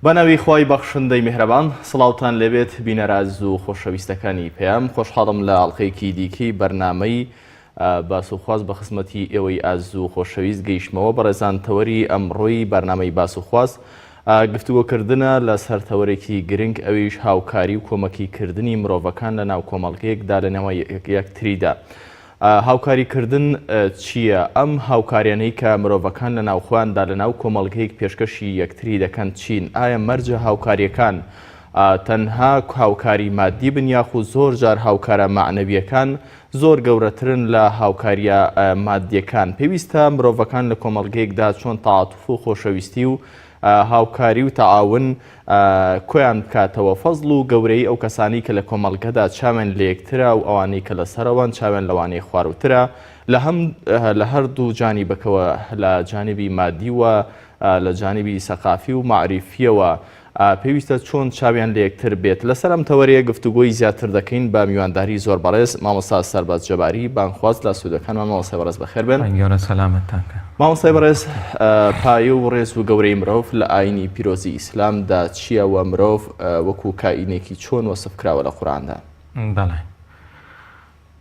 بەناوی خی بەخشندەی میهرەبان سڵاوتان لەبێت بینەراز و خۆشەویستەکانی پێم خۆشحاڵم لە ئاڵلقەیەکی دیکەی بەرنامەی باسوخواز بە خزمەتی ئێوەی ئاز و خۆشەویست گەیشتمەوە بەڕێزان تەوەری ئەمڕۆی بەرنامەی باسوخواز گفتوگۆکردنە لە سەرتەوەرێکی گرنگ ئەویش هاوکاری و کۆمەکیکردنی مرۆڤەکان لە ناو کۆمەڵگەیەکدا لە نێوان یەکتریدا. هاوکاریکردن چییە؟ ئەم هاوکاریانەی کە مرۆڤەکان لە ناوخۆیاندا لە ناو کۆمەڵگەیەک پێشکەشی یەکتری دەکەن چین؟ ئایا مەرجە هاوکاریەکان تەنها هاوکاری مادی بن یاخود زۆر جار هاوکارە معنەویەکان زۆر گەورەترن لە هاوکاریە مادیەکان؟ پێویستە مرۆڤەکان لە کۆمەڵگەیەکدا چۆن تەعاتوف و خۆشەویستی و هاوکاری و تەعاون کۆیان بکاتەوە؟ فەزڵ و گەورەی ئەو کەسانی کە لە کۆمەڵگەدا چاوێن لە یەکترە و ئەوانەی کە لەسەرەوەن چاوێن لەوانەی خواروترە لە هەردوو جانیبەکەوە، لە جانیبی مادی و لە جانیبی سەقافی و معریفیەوە پێویستە چۆن چاویان لە یەکتر بێت. لەسەر ئەم تەوەریە گفتوگۆی زیاتر دەکەین بە میوانداری زۆر بەڕێز مامۆستا سەرباز جەباری بانخواست لە سوودەکانمان. مامۆستای بەڕێز بەخێر بێن. مامۆستای بەڕێز، پایە و ڕێز و گەورەی مرۆڤ لە ئاینی پیرۆزی ئیسلامدا چییە و مرۆڤ وەکو کائینێکی چۆن وەسف کراوە لە قورئاندا؟ بەڵێ.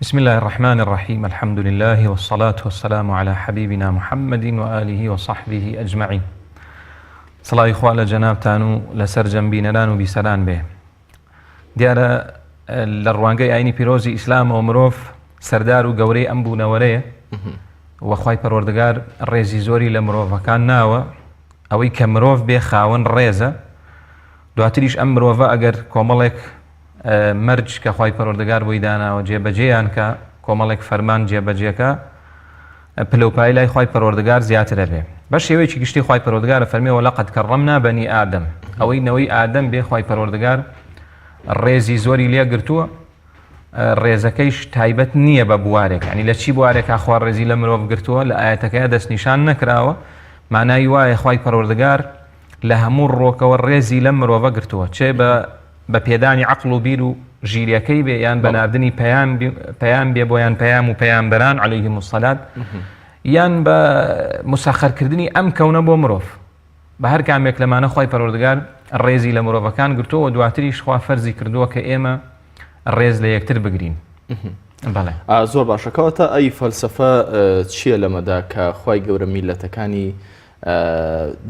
بسم الله الرحمن الرحيم الحمد لله والصلاة والسلام على حبيبنا محمد وآله وصحبه أجمعين. سڵاوی خوا لە جەنابتان و لەسەر جەمبینەران و بیسەران بێ. دیارە لە ڕوانگەی ئاینی پیرۆزی ئیسلامەوە مرۆڤ سەردار و گەورەی ئەم بوونەوەرەیە و خوای پەروەردگار ڕێزی زۆری لە مرۆڤەکان ناوە ئەوەی کە مرۆڤ بێ خاوەن ڕێزە. دواتریش ئەم مرۆڤە ئەگەر کۆمەڵێک مەرج کە خوای پەروەردگار بۆی داناوە جێبەجێیان کە کۆمەڵێک فەرمان جێبەجێکە پلەپای لای خوای پەروەردگار زیاترە بێ. بە شێوەیەکی گشتی خوای پەروەردگارە فەرمێوە لەقەد کەڕەمنا بەنی ئادەم، ئەوەی نەوەی ئادەم بێ خوای پەروەردگار ڕێزی زۆری لێ گرتووە. ڕێزەکەیش تایبەت نییە بە بوارێک، ینی لە چی بوارێکا خوا ڕێزی لە مرۆڤ گرتووە لە ئاەتەکەیە دەستنیشان نەکراوە. مانای وایە خوای پەروەردگار لە هەموو ڕۆکەوە ڕێزی لە مرۆڤە گرتووە، چێ بە پێدانی عەقڵ و بیر و ژیریەکەی بێ یان بەناردنی پەیام بێ بۆیان پەیام و پەیامبەران عەلەیهیم السەلات، یان بە مسەخەرکردنی ئەم کەونە بۆ مرۆڤ. بە هەر کامێک لەمانە خوای پەروەردگار ڕێزی لە مرۆڤەکان گرتووە و دواتریش خوا فەرزی کردووە کە ئێمە ڕێز لە یەکتر بگرین. بەڵێ، زۆر باشە. کەواتە ئەی فەلسەفە چییە لەمەدا کە خوای گەورە میلەتەکانی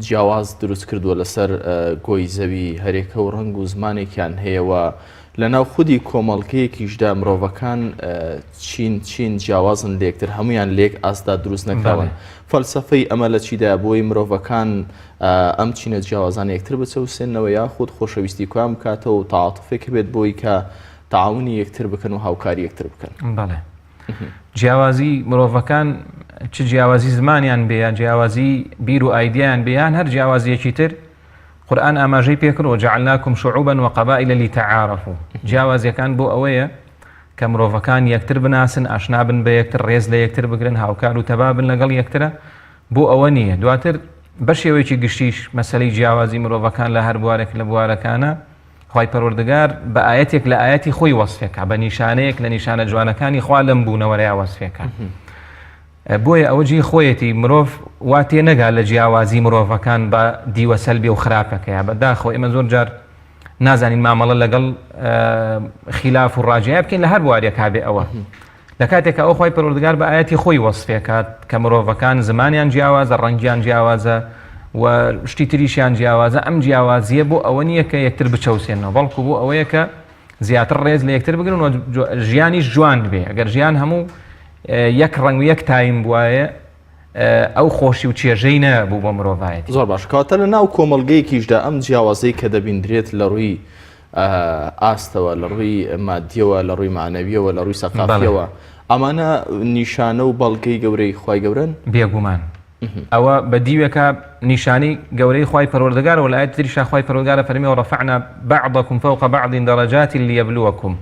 جیاواز دروست کردووە لەسەر گۆی زەوی هەرێکە و ڕەنگ و زمانێکیان هەیەوە لە ناو خودی کۆمەڵگەیەکیشدا مرۆڤەکان چین جیاوازن لە یەکتر، هەمویان لێک ئاستا دروست نەکراون. فەلسەفەی ئەمە لە چیدا بۆی مرۆڤەکان ئەم چینە جیاوازان یەکتر بچەوسێنەوە یاخود خۆشەویستی کوام بکاتەوە و تەعاتوفێک بێت بۆی کە تەعاونی یەکتر بکەن و هاوکاری یەکتر بکەن؟ بەڵێ، جیاوازی مرۆڤەکان چ جیاوازی زمانیان بێ یان جیاوازی بیر و ئایدیایان بێ یان هەر جیاوازیەکی تر، قورئان ئاماژەی پێکردەوە جەعەلناکم شوعوبا وقەبائل لیتەعارەفوا. جیاوازیەکان بۆ ئەوەیە کە مرۆڤەکان یەکتر بناسن، ئاشنا بن بە یەکتر، ڕێز لە یەکتر بگرن، هاوکار و تەبا بن لەگەڵ یەکترە. بۆ ئەوە نییە. دواتر بە شێوەیەکی گشتیش مەسەلەی جیاوازی مرۆڤەکان لە هەر بوارێک لە بوارەکانە خوای پەروەردگار بە ئاەتێک لە ئاەتی خۆی وەسفێکە، بە نیشانەیەک لە نیشانە جوانەکانی خوا لەم بوونەوەرەیە وەسفێکە. بۆیە ئەوە جێی خۆیەتی مرۆڤ وا تێ نەگا لە جیاوازی مرۆڤەکان بە دیوە سەلبی و خراپەکەیە. بەداخۆ ئێمە زۆر جار نازانین مامەڵە لەگەڵ خیلاف و ڕاجعە بکەین لە هەر بوارێک هابێ ئەوە. لە کاتێکە ئەو خوای پەروەردگار بە ئاەتی خۆی وەسفێکات کە مرۆڤەکان زمانیان جیاوازە، ڕەنگیان جیاوازە و شتی تریشیان جیاوازە. ئەم جیاوازیە بۆ ئەوە نییە کە یەکتر بچەوسێنەوە، بەڵکو بۆ ئەوەیە کە زیاتر ڕێز لە یەکتر بگرن و ژیانیش جوان بێ. ئەگەر ژیان هەموو یەک ڕەنگ و یەک تایم بوایە ئەو خۆشی و چێژەی نەبوو بۆ مرۆڤایەتی. زۆر باش. کەواتە لە ناو کۆمەڵگەیەکیشدا ئەم جیاوازەی کە دەبیندرێت لە ڕووی ئاستەوە، لە ڕووی مادیەوە، لە ڕووی معنەویەوە، لە ڕووی سەقافیەوە، ئەمانە نیشانە و بەڵگەی گەورەی خوای گەورەن؟ بێگومان. ئەوە بە دیوێکە نیشانی گەورەی خوای پەروەردگارە و لە ئاەت تریشا خوای پەروەردگارە فەرمێوە ڕەفەعنا بعضکم فوق بعض درجات لیبلوکم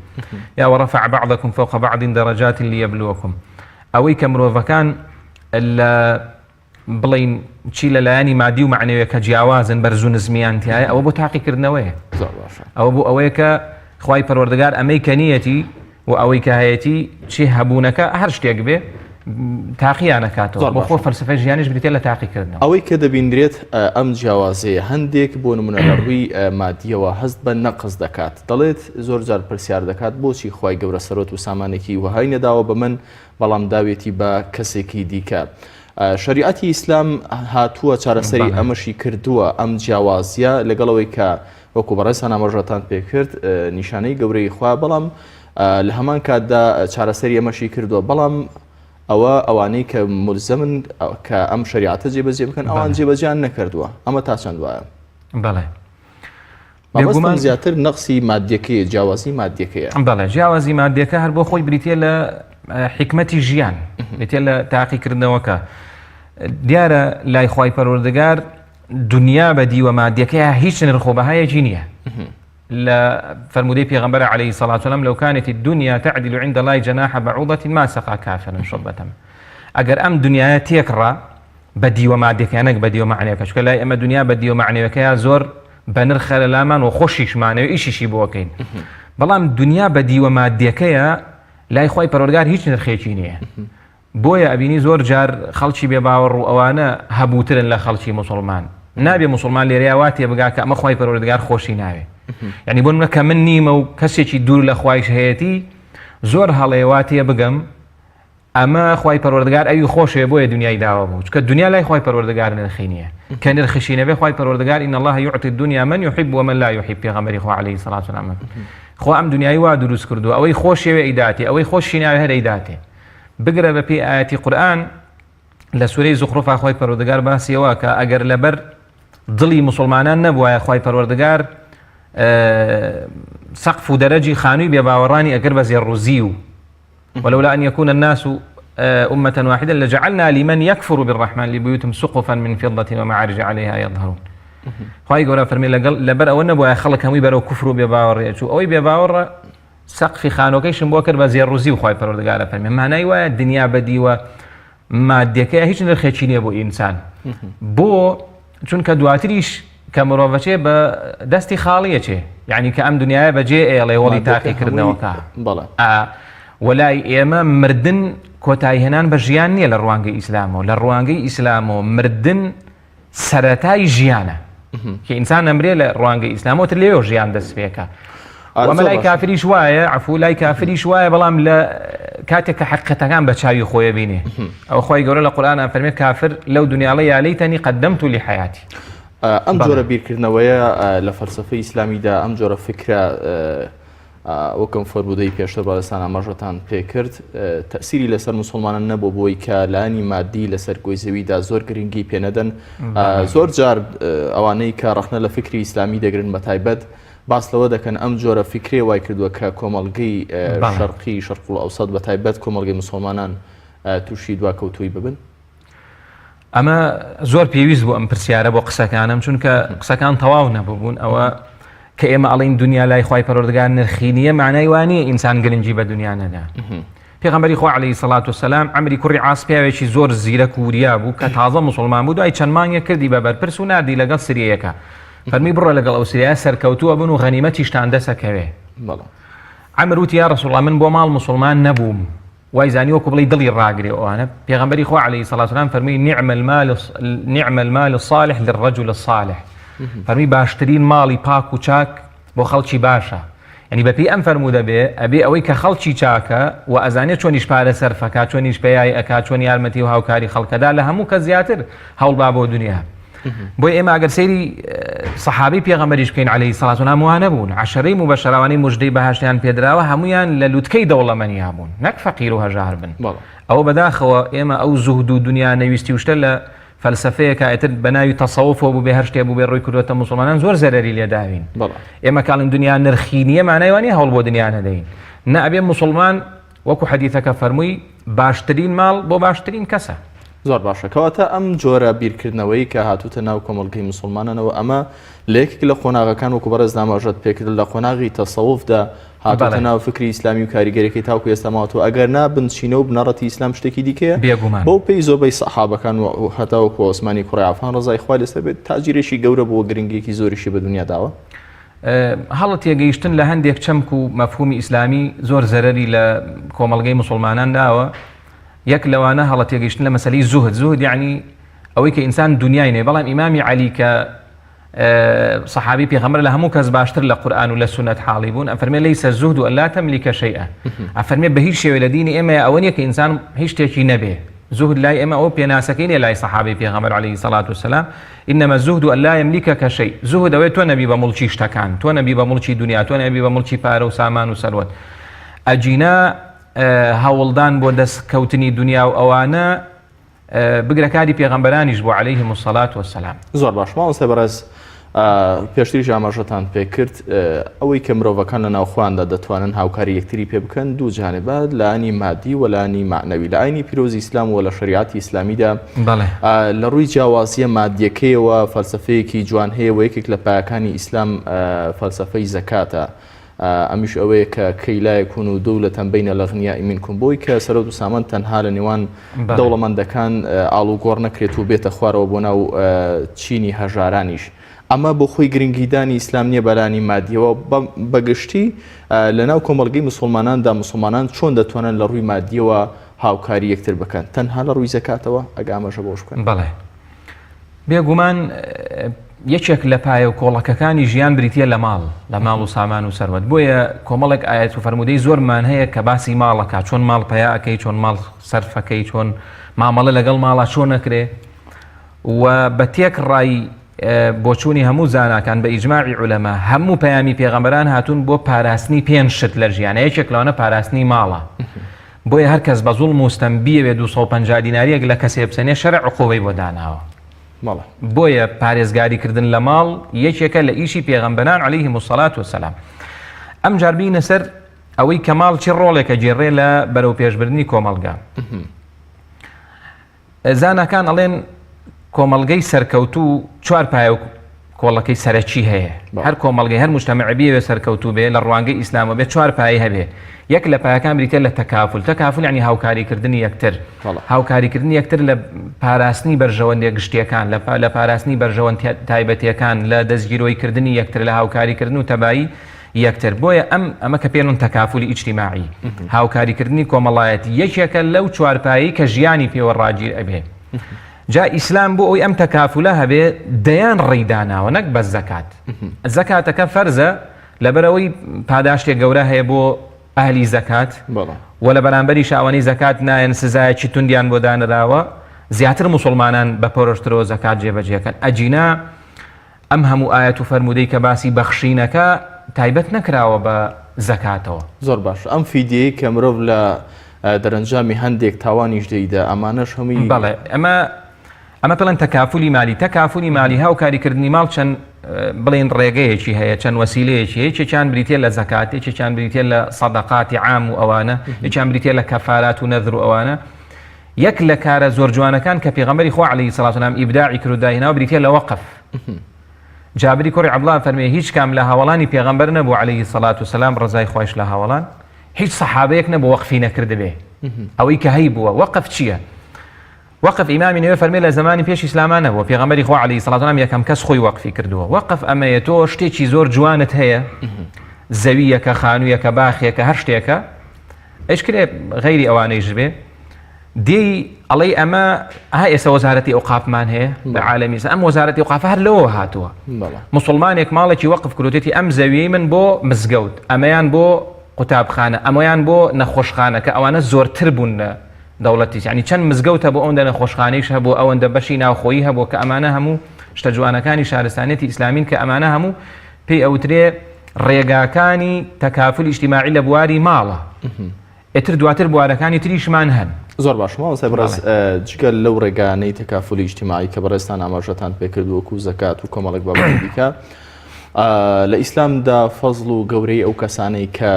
یا وەڕەفەع بعضکم فوق بعض درجات لیبلوکم. ئەوەی کە مرۆڤەکان لە بڵین چی لەلایەنی مادی و معنەویەکە جیاوازن، بەرز و نزمیان تایە، ئەوە بۆ تاقیکردنەوەیە. ئەوە بۆ ئەوەیە کە خوای پەروەردگار ئەمەی کە نیەتی و ئەوەی کە هەیەتی چی هەبوونەکە هەر شتێک بێ تاقییان نکاتەوە بۆ خۆ فەلسفەی ژیانیش بریتێ لە تاقیکردنەوە. ئەوەی کە دەبینرێت ئەم جیاوازەیە هەندێک بۆ نمونە لە ڕووی مادیەوە هەست بە نەقز دەکات، دەڵێت زۆر جار پرسیار دەکات بۆچی خوای گەورە سەرۆت و سامانێکی وهای نەداوە بە من بەڵام داوێتی بە کەسێکی دیکە. شریعەتی ئیسلام هاتووە چارەسەری ئەمەشی کردووە ئەم جیاوازیە لەگەڵەوەی کە وەکو بەڕێزان ئاماژەتان پێکرد نیشانەی گەورەی خوا، بەڵام لە هەمان کاتدا چارەسەری ئەمەشی کردووە، بەڵام ئەوانەی کە ملزمن کە ئەم شریعەتە جێبەجێ بکەن ئەوان جێبەجیان نەکردووە. ئەمە تا چەند وایە؟ بەڵێ بەگومان زیاتر نەقسی مادیەکەیە، جیاوازی مادیەکەیە. بەڵێ جیاوازی مادیەکە هەر بۆ خۆی بریتێ لە حکمەتی ژیان، بێتێ لە تاقیکردنەوەکە. دیارە لای خوای پەروەردگار دنیا بە دیوە مادیەکەیە هیچ نرخۆبەهایەکی نییە. لا فرمودي پیغمبر عليه الصلاة والسلام لو كانت الدنيا تعدل عند الله جناح بعوضة ما سقى كافرا شربة. اگر ام دنیا تێکڕا بەدی و مادیەکانێک بەدی و معنیەکە، چونکە لای ئەمە دنیا بەدی و معنیەکەیە زۆر بە نرخە لە لامان و خۆشیشمانەوە ئیشیشی بۆکەین، بەڵام دنیا بەدی و مادیەکەیە لای خۆی پەروەردگار هیچ نرخێکی نییە. بۆیە ئەبینی زۆر جار خەڵکی بێباوەڕ و ئەوانە هەبووترن لە خەڵکی مسلمان. نابێ مسلمان لێرەیە واتێ بگا کە ئەمە خۆی پەروەردگار خۆشی ناوێ. یعنی بۆ نمونە کە من نیمە و کەسێکی دوور لە خوایش هەیەتی زۆر هەڵەیەواتیە بگەم ئەمە خوای پەروەردگار ئەوی خۆشێ بۆیە دنیای داوە بوو، چکە دنیا لای خوای پەروەردگار نرخی نییە. کە نرخشی نەبێ خوای پەروەردگار إن الله يعطي الدنيا من يحب ومن لا يحب، پێغەمبەری خوا عليه الصلاة والسلام خۆ ئەم دنیای وا دروست کردووە ئەوەی خۆشێوێ ئەیداتێ، ئەوەی خۆشی ناوێ هەر ئەیداتێ. بگرە بە پێی ئاەتی قورئان لە سورەی زوخرفا خوای پەروەردگار باسیەوە کە ئەگەر لەبەر دڵی مسلمانان نەبووایە خوای پەروەردگار سقف و دەرەجی خانووی بێباوەڕانی ئەگەر بە زێڕوزی و ولولا أن يكون الناس أمة واحدة لجعلنا لمن يكفر بالرحمن لبيوتهم سقفا من فضة ومعارج عليها يظهرون. خواهي قولا فرمي لبر أو نبوة خلق همي برو كفر بباور شو أوي بباور سقف خانوكيش بوكر بزير روزي وخواهي پروردگار فرمي معناي وا الدنيا بدي و ماديك هيش نرخيشيني ابو انسان بو چونکە دواتریش کە مرۆڤەچێ بە دەستی خاڵیەچێ، یعنی کە ئەم دنیاە بەجێ ئێڵێ وەڵی تاقیکردنەوەکە. وەلای ئێمە مردن کۆتایی هێنان بە ژیان نییە لە ڕوانگەی ئیسلامەوە. لە ڕوانگەی ئیسلامەوە مردن سەرەتای ژیانە کە ئینسان ئەمرێ لە ڕوانگەی ئیسلامەوە تر لێوە ژیان دەست پێکە. وەمە لای کافریش وایە، عەفوو لای کافریش وایە، بەڵام لە کاتێک کە حەقیقەتەکان بە چاوی خۆیە بینێ. ئەو خۆی گەورە لە قورئان فەرمێ کافر لەو دنیاڵە یا لەیتەنی قەدەمت لحەیاتی. ئەم جۆرە بیرکردنەوەیە لە فەلسەفەی ئیسلامیدا ئەم جۆرە فکرە وەکەم فەرموودەی پێشتر بەڕێستان ئاماژەتان پێکرد تەسیری لەسەر مسلمانان نەبوو بۆی کە لانی مادی لەسەر گۆی زەویدا زۆر گرنگی پێنەدەن. زۆر جار ئەوانەی کە ڕەخنە لە فکری ئیسلامی دەگرن بە تایبەت باس لەوە دەکەن ئەم جۆرە فکرێ وای کردووە کە کۆمەڵگەی شەرقی شەرق الئەوسەد بە تایبەت کۆمەڵگەی مسلمانان تووشی دواکەوتووی ببن. ئەمە زۆر پێویست بوو ئەم پرسیارە بۆ قسەکانم، چونکە قسەکان تەواو نەبووبوون. ئەوە کە ئێمە ئەڵین دنیا لای خوای پەروەردگار نرخی نییە معنای وانە ئینسان گرنگی بە دنیا نەدا. پێغەمبەری خوا عەلەیهی سەڵات وسەلام عەمری کوڕی عاس پیاوێکی زۆر زیرەک و وریا بوو کە تازە مسلمان بوو، دوای چەند مانگێک کردی بە بەرپرس و ناردی لەگەڵ سریەیەکە. فەرمی بڕۆ لەگەڵ ئەو سریایە سەرکەوتووە بن و غەنیمەتیشتان دەسەکەوێ. عەمر وتی یا ڕەسوڵ الله من بۆ ماڵ مسلمان نەبووم، وای زانی وەکو بڵێ دڵی ڕاگرێ ئەوانە. پێغەمبەری خوا عەلەیهی سەڵات وسەلام فەرمی نعم المال الصالح للرجل الصالح. فەرمی باشترین ماڵی پاک و چاک بۆ خەڵکی باشە. یعنی بەپێی ئەم فەرموودە بێ ئەبێ ئەوەی کە خەڵکی چاکە و ئەزانێت چۆنیش پارە سەرفەکە، چۆنیش پێیای ئەکات، چۆن یارمەتی و هاوکاری خەڵکەدا لە هەموو کە زیاتر هەوڵبا بۆ دنیا. بۆی ئێمە ئەگەر سەیری سەحابەی پێغەمبەریش بکەین عەلەیهی سەڵات وسەلام وانە بوون، عەشەرەی مبەشەرەوانەی موژدەی بەهەشتیان پێدراوە هەمویان لە لووتکەی دەوڵەمەندیا بوون، نەک فەقیر و هەژار بن. ئەوە بەداخەوە ئێمە ئەو زوهد و دنیا نەویستی وشتە لە فەلسەفەیەکە ئێتر بە ناوی تەسەووفەوە بوو بێ هەر شتێ بوو بێ ڕووی کردووەتە مسلمانان زۆر زەرەری لێداوین. ئێمە کاڵین دنیا نرخی نییە معنای وانە هەوڵ بۆ دنیا نەدەین. نە ئەبێ مسلمان وەکو حەدیثەکە فەرمووی باشترین ماڵ بۆ باشترین کەسە. زۆر باشە. کەواتە ئەم جۆرە بیرکردنەوەی کە هاتووتە ناو کۆمەڵگەی مسلمانانەوە ئەمە لە یەکێک لە قۆناغەکان وەکو بەڕێز ئاماژەت پێکرد لە قۆناغی تەسەووفدا هاتووتە ناو فکری ئیسلامی و کاریگەریەکەی تاوکو ئێستا ماوەتەوە. ئەگەر نا بنچینە و بنەڕەتی ئیسلام شتێکی دیکەیە بێگومان بۆ پێی زۆربەی سەحابەکان و هەتا وەکو عوسمانی کوڕی عەفان ڕەزای خوای لەسەر بێت تاجیرێکی گەورە بۆ گرنگێکی زۆریشی بە دنیا داوە. هەڵە تێگەیشتن لە هەندێک چەمک و مەفهومی ئیسلامی زۆر زەرەری لە کۆمەڵگەی مسلمانان داوە. یەک لەوانە هەڵە تێگەیشتن لە مەسەلەی زوهد یعنی ئەوەی کە ئینسان دنیای نێ. بەڵام ئیمامی عەلی کە صحابی پێغەمبەر لە هەموو کەس باشتر لە قورئان و لە سونەت حاڵی بوون، ئەفەرمێ لەیسە الزهد ألا تملك شيئا. ئەفەرمێ بە هیچ شێوەیە لە دینی ئێمە ئەوە نییە کە ئینسان هیچ شتێکی نەبێ. زهد لای ئێمە ئەوە پێناسەکەی نیە لای صحابی پێغەمبەر عەلەیهی سەڵات وسەلام. إنما الزهد ألا يملكك شيء. زهد ئەوەیە تۆ نەبی بە مڵکی شتەکان، تۆ نەبی بە مڵکی دنیا، تۆ نەبی بە مڵکی پارە و سامان و سەروەت. ئەجینا هەوڵدان بۆ دەستکەوتنی دنیا و ئەوانە بگرەکاری پێغەمبەرانیش بۆ عەلەیهیم السەڵات وەسەلام. زۆر باش ماوەستا بەڕێز پێشتریش ئاماژەتان پێکرد ئەوەی کە مرۆڤەکان لە ناوخواندا دەتوانن هاوکاری یەکتری پێ بکەن دوو جانبات، لە ئانی مادی و لە ئانی معنەوی. لە ئاینی پیرۆزی ئیسلام و لە شریعەتی ئیسلامیدا لە ڕووی جیاوازیە مادیەکەیەوە فەلسەفەیەکی جوان هەیە و یەکێک لە پایەکانی ئیسلام فەلسەفەی زەکاتە. ئەمیش ئەوەیە کە کەی لا یەکونوا دەولەتەن بەینە الأغنیاء منکم، بۆی کە سەرۆت و سامان تەنها لە نێوان دەوڵەمەندەکان ئاڵوگۆڕ نەکرێت و بێتە خوارەوە بۆ ناو چینی هەژارانیش. ئەمە بۆ خۆی گرنگیدانی ئیسلام نییە بەلانی مادیەوە، بەگشتی لە ناو کۆمەڵگەی مسلماناندا مسلمانان چۆن دەتوانن لە ڕووی مادیەوە هاوکاری یەکتر بکەن تەنها لە ڕووی زەکاتەوە ئەگامەژە بۆش بکەن. بەڵێ بێگومان یەکێک لە پایە و کۆڵەکەکانی ژیان بریتە لە ماڵ و سامان و سەروەت. بۆیە کۆمەڵێک ئاەت و فەرمودەی زۆرمان هەیە کە باسی ماڵەکە، چۆن ماڵ پەیا ئەەکەی، چۆن ماڵ سەرفەکەی، چۆن مامەڵە لەگەڵ ماڵە چۆن نەکرێ. و بە تێک ڕای بۆچوونی هەموو زاناکان بە ئیجماعی عولەما هەموو پەیامی پێغەمبەران هاتوون بۆ پاراستنی پێنج شت لە ژیانە. یەکێک لەوانە پاراستنی ماڵە. بۆیە هەر کەس بە زوڵم و ستەمبیەوێ 250 دیناریەک لە کەسێ بسەنێ شەرع عقوبەی بۆ داناوە. بۆیە پارێزگاریکردن لە ماڵ یەکێکە لە ئیشی پێغەمبەران عەلەیهیم السەڵات وسەلام. ئەم جار بینە سەر ئەوەی کە ماڵ چی ڕۆڵێکە جێڕێ لە بەرەو پێشبردنی کۆمەڵگا. زاناکان ئەڵێن کۆمەڵگەی سەرکەوتوو چوار پایە و کۆڵەکەی سەرەکی هەیە. هەر کۆمەڵگەی هەر موجتەمەع بێ سەرکەوتوو بێ لە ڕوانگەی ئیسلامە بێ چوار پایە هەبێ. یەک لە پایەکان بریتە لە تەکافل یعنی هاوکاریکردنی یەکتر، هاوکاریکردنی یەکتر لە پاراستنی بەرژەوەندێک گشتیەکان، لە پاراستنی بەرژەوەند تایبەتیەکان، لە دەستگیرۆیکردنی یەکتر، لە هاوکاریکردن و تەبایی یەکتر. بۆیە ئەمە کە پێڵن تەکافلی ئیجتیماعی، هاوکاریکردنی کۆمەڵایەتی یەکێکە لەو چوار پایەی کە ژیانی پێوە ڕاگیر ئەبێ. جا ئیسلام بۆ ئەوی ئەم تەکافولە هەبێ دەیان ڕێیداناوە نەک بەس زەکات. زەکاتەکە فەرزە لەبەرەوەی پاداشتێک گەورە هەیە بۆ ئەهلی زەکات و لە بەرامبەری شاوەنی زەکات نایەن سزایەکی توندیان بۆ دانراوە، زیاتر مسلمانان بە پۆرۆشترەوە زەکات جێبەجێکەن. ئەجینا ئەم هەموو ئاەت و فەرمودەی کە باسی بەخشینەکە تایبەت نەکراوە بە زەکاتەوە. زۆر باش. ئەم فیدیەی کە مرۆڤ لە دەرەنجامی هەندێک تاوانیش دەیدا ئەمانەش هەمووی بەڵێ ئەمە پڵەن تەکافلی مالی. تەکافلی مالی هاوکاریکردنی ماڵ چەند بڵێن ڕێگەیەکی هەیە، چەند وەسیلەیەکی هەیە. یەکێکیان بریتێ لە زەکات، یەکێکیان بریتێ لە سەدەقاتی عام و ئەوانە، یەکیان بریتێ لە کەفارات و نەذر و ئەوانە. یەک لە کارە زۆر جوانەکان کە پێغەمبەری خوا عەلەیهی سەڵات وسەلام ئیبداعی کرد و داهێناوە بریتێ لە وەقف. جابری کوڕی عەبدوڵڵا فەرمێ هیچ کام لە هاوڵانی پێغەمبەر نەبوو عەلەیهی سەڵات وسەلام ڕزای خوایش لە هاوڵان، هیچ سەحابەیەک نەبوو وەقفی نەکرد بێ. ئەوەی کە هەی بووە وەقف چییە؟ وەقف ئیمامی نوێ فەرمێ لە زمانی پێش ئیسلامان نەبووە، پێغەمبەری خوا عەلەیهی سەڵات وسەلام یەکەم کەس خۆی وەقفی کردووە. وەقف ئەمەیە تۆ شتێکی زۆر جوانت هەیە، زەویەکە، خانوویەکە، باخێکە، هەر شتێکە، ئەشکرێ غەیری ئەوانەیش بێ، دێی ئەڵێ ئەمە ئێستا وەزارەتی ئەوقافمان هەیە لە عالەمی ئەم وەزارەتی ئەوقاف هەر لەوە هاتووە. مسلمانێک ماڵێکی وەقف کردوێتی ئەم زەویەی من بۆ مزگەوت، ئەمەیان بۆ قوتابخانە، ئەمەیان بۆ نەخۆشخانە کە ئەوانە زۆرتر بوون لە دەوڵەتی. یعنی چەند مزگەوتە بۆ ئەوەندە نەخۆشخانەیش هەبوو، ئەوەندە بەشی ناوخۆیی هەبوو کە ئەمانە هەموو شتە جوانەکانی شارستانێتی ئیسلامین کە ئەمانە هەموو پێی ئەوترێ ڕێگاکانی تەکافل ئیجتیماعی لە بواری ماڵە. ئێتر دواتر بوارەکانی تریشمان هەن. زۆر باش. ماوەستا بەڕێز جگەل لەو ڕێگانەی تەکافلی ئیجتیماعی کە بەڕێستان ئاماژەتان پێکرد وەکو زەکات و کۆمەڵێک بابەتی دیکە، لە ئیسلامدا فەزڵ و گەورەی ئەو کەسانەی کە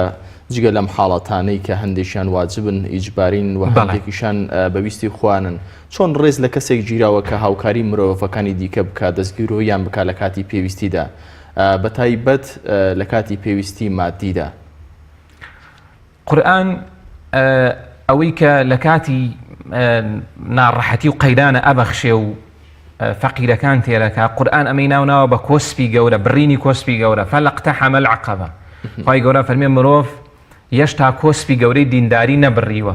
جگە لەم حاڵەتانەی کە هەندێکیان واجبن ئیجبارین و هەندێکیشان بەویستی خوانن، چۆن ڕێز لە کەسێک گیراوە کە هاوکاری مرۆڤەکانی دیکە بکە، دەستگیرۆیان بکە لە کاتی پێویستیدا، بە تایبەت لە کاتی پێویستی مادیدا؟ قورئان ئەوەی کە لە کاتی ناڕەحەتی و قەیدانە ئەبەخشێ و فەقیرەکان تێرەکە، قورئان ئەمەی ناوناوە بە کۆسپی گەورە، بڕینی کۆسپی گەورە، فەلەقتەحەمە العەقەبە. خی گەورە فەرمێ مرۆڤ هێشتا کۆسپی گەورەی دینداری نەبڕیوە،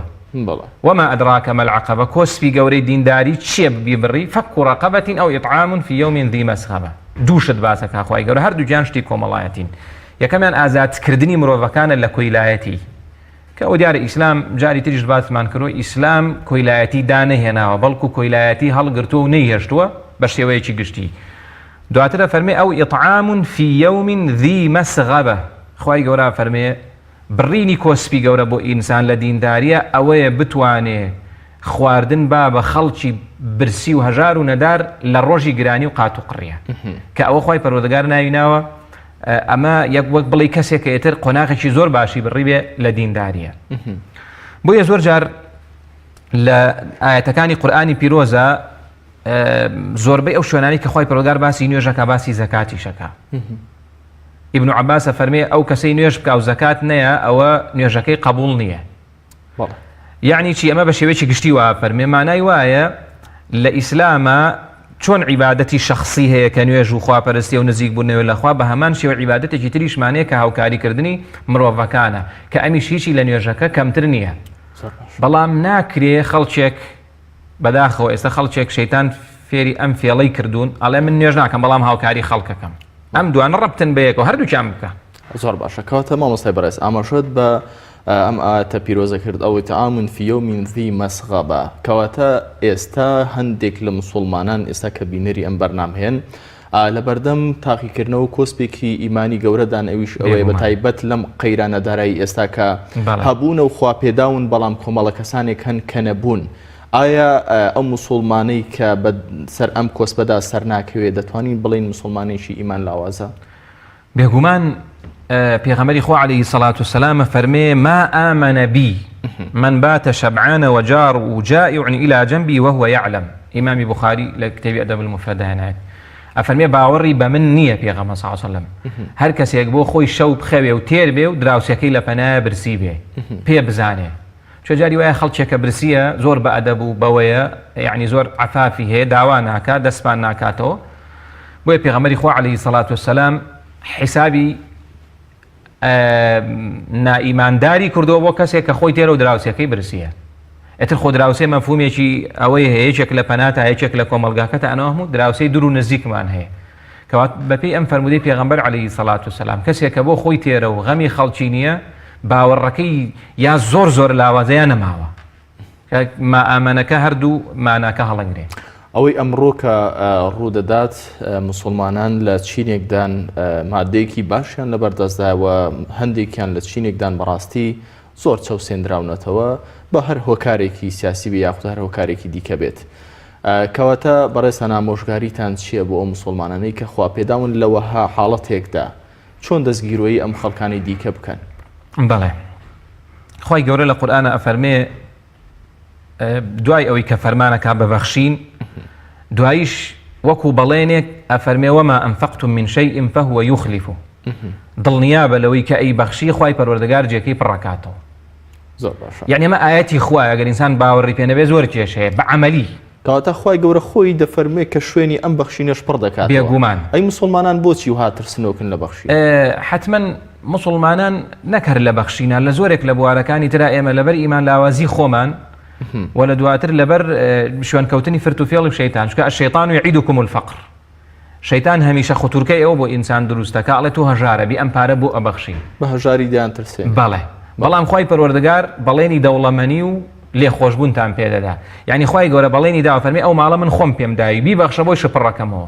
وما أدراك ما العقبة كۆسپی گەورەی دینداری چیە ببڕی فەک و ڕەقەبەتین ئەو ئیطعام في يوم ذي مسغبة دووشت باسەکە خوای گەورە هەردوو شتی کۆمەڵایەتین یەکەمیان ئازادکردنی مرۆڤەکانە لە کۆیلایەتی کە ئەو دیارە ئیسلام جاری تریش باسمان کردو ئیسلام کۆیلایەتی دانەهێناوە بەڵکو کۆیلایەتی هەڵگرتووە و نەیهێشتووە بە شێوەیەکی گشتی دواترە فەرمێ ئەو ئیطعام في يوم ذي مسغبة خوای گەورە فەرمێ بڕینی کۆسپی گەورە بۆ ئینسان لە دینداریە ئەوەیە بتوانێ خواردن با بە خەڵکی برسی و هەژار و نەدار لە ڕۆژی گرانی و قات و قڕیە کە ئەوە خوای پەروەردگار ناویناوە ئەمە یەک وەک بڵێ کەسێک کە ئێتر قۆناغێکی زۆر باشی بڕی بێ لە دینداریە بۆیە زۆر جار لە ئاەتەکانی قورئانی پیرۆزە زۆربەی ئەو شوێنانی کە خوای پەروەردگار باسی نوێژەکە باسی زەکاتیشەکە ابن عباس فەرمێ ئەو کەسەی نوێژ بکە و زەکات نەیە ئەوە نوێژەکەی قبول نییە یعنی چی ئەمە بە شێوەیەکی گشتی وایە فەرمێ مانای وایە لە ئیسلامە چۆن عیبادەتی شخصی هەیە کە نوێژ و خواپەرستی و نزیک بوونەوە لەخوا بە هەمان شێوە عیبادەتێکی تریشمانەیە کە هاوکاریکردنی مرۆڤەکانە کە ئەمیش هیچی لە نوێژەکە کەمتر نییە بەڵام ناکرێ خەڵکێک بەداخەوە ئێستا خەڵکێک شەیتان فێری ئەم فێڵەی کردوون ئەڵێ من نوێژ ناکەم بەڵام هاوکاری خەڵکەکەم ئەم دوانە ڕەبتن بەیەکەوە هەردووکیان بکە زۆر باشە کەواتە مامۆستای بەڕێز ئاماژەت بە ئەم ئاەتە پیرۆزە کرد ئەو ئیطعام في يوم ذي مسغبة کەواتە ئێستا هەندێک لە موسڵمانان ئێستا کە بینەری ئەم بەرنامهێن لە بەردەم تاقیکردنەوە کۆسپێکی ئیمانی گەورەدان ئەویش ئەوەیە بە تایبەت لەم قەیرانەدارایی ئێستا کە هەبوونە و خواپێداون بەڵام کۆمەڵە کەسانێک هەن کە نەبوون ئایا ئەم موسڵمانەی کە سەر ئەم کۆسپەدا سەر ناکەوێت دەتوانین بڵین موسڵمانێکی ئیمان لاوازە بێگومان پێغەمبەری خوا عليه الصلاة والسلام فەرمێ ما آمن بي من بات شبعان وجار وجائع إلى جنبي وهو يعلم إمام بخاري لكتاب أدب المفرد هنا أفرمي باوەڕی بە من نییە پێغەمبەر صلی الله عليه وسلم هەر کەسێک بۆ خۆی شەو بخەوێ و تێر بێ و دراوسەکەی لە پەنایە برسی بێ پێ بزانێ چۆ جاری وایە خەڵکێکە برسیە زۆر بە ئەدەب و بەوەیە یعنی زۆر عەفافی هەیە داوا ناکات دەستپان ناکاتەوە بۆیە پێغەمبەری خوا عليه الصلاة والسلام حسابی نائیمانداری کردەوە بۆ کەسێک کە خۆی تێرە و دراوسەکەی برسیە ئەتر خۆ دراوسێ مەفهومێکی ئەوەی هەیە یەکێک لە پەناتە یەکێک لە کۆمەڵگاکەتە ئەنەوە هەموو دراوسەی دوور و نزیکمان هەیە کەوات بەپێی ئەم فەرمودەی پێغەمبەر عليه الصلاة والسلام کەسێک کە بۆ خۆی تێرە و غەمی خەڵکی نییە باوەڕەکەی یا زۆر لاوازەیە نەماوە ما ئامانەکە هەردوو ماناکە هەڵەنگرێ ئەوەی ئەمڕۆ کە ڕوودەدات مسلمانان لە چینێکدان مادەیەکی باشیان لەبەردەستداوە هەندێکیان لە چینێکدان بەڕاستی زۆر چەوسێنراونەتەوە بە هەر هۆکارێکی سیاسی بێ یاخود هەر هۆکارێکی دیکە بێت کەواتە بەڕێزان ئامۆژگاریتان چییە بۆ ئەو مسلمانانەی کە خواپێداون لەوەها حاڵەتێکدا چۆن دەستگیرۆیی ئەم خەڵکانی دیکە بکەن بەڵێ خوای گەورە لە قورئانە ئەفەرمێ دوای ئەوەی کە فەرمانەکە ببەخشین دواییش وەکو بەڵێنێک ئەفەرمێ وما ئەنفەقتم من شيء فهو يخلفه دڵنیابە لەوەی کە ئەی بەخشی خوای پەروەردگار جێکەی پڕەکاتەوە زۆر باشە یعنی ئەمە ئاەتی خوایە ئەگەر ئینسان باوەڕی پێ نەبێ زۆر کێش هەیە بە عەمەلی کەواتە خوای گەورە خۆی دەفەرمێ کە شوێنی ئەم بەخشینەش پڕ دەکات بێگومان ئەی مسلمانان بۆچی وها ترسنۆکن لە بەخشین حتمما مسلمانان نەکەر لە بەخشینە لە زۆرێک لە بوارەکانی ترا ئێمە لەبەر ئیمان لاوازی خۆمان ولا دواتر لەبەر شوێنکەوتنی فرت و فێڵی شەیتان چکە الشەیطان یعیدکم الفقر شەیتان هەمیشە خوتورکەی ئەوە بۆ ئینسان دروستەکە ئەڵێ تۆ هەژارە بی ئەم پارە بۆ ئەبەخشی بە هەژاری دیان ترسێ بەڵێ بەڵام خوای پەروەردگار بەڵێنی دەوڵەمەنی و لێخۆشبوونتان پێدەدا یعنی خوای گەورە بەڵێنی داوە فەرمێ ئەو ماڵە من خۆم پێم داوی بیبەخشە بۆی شپڕەکەمەوە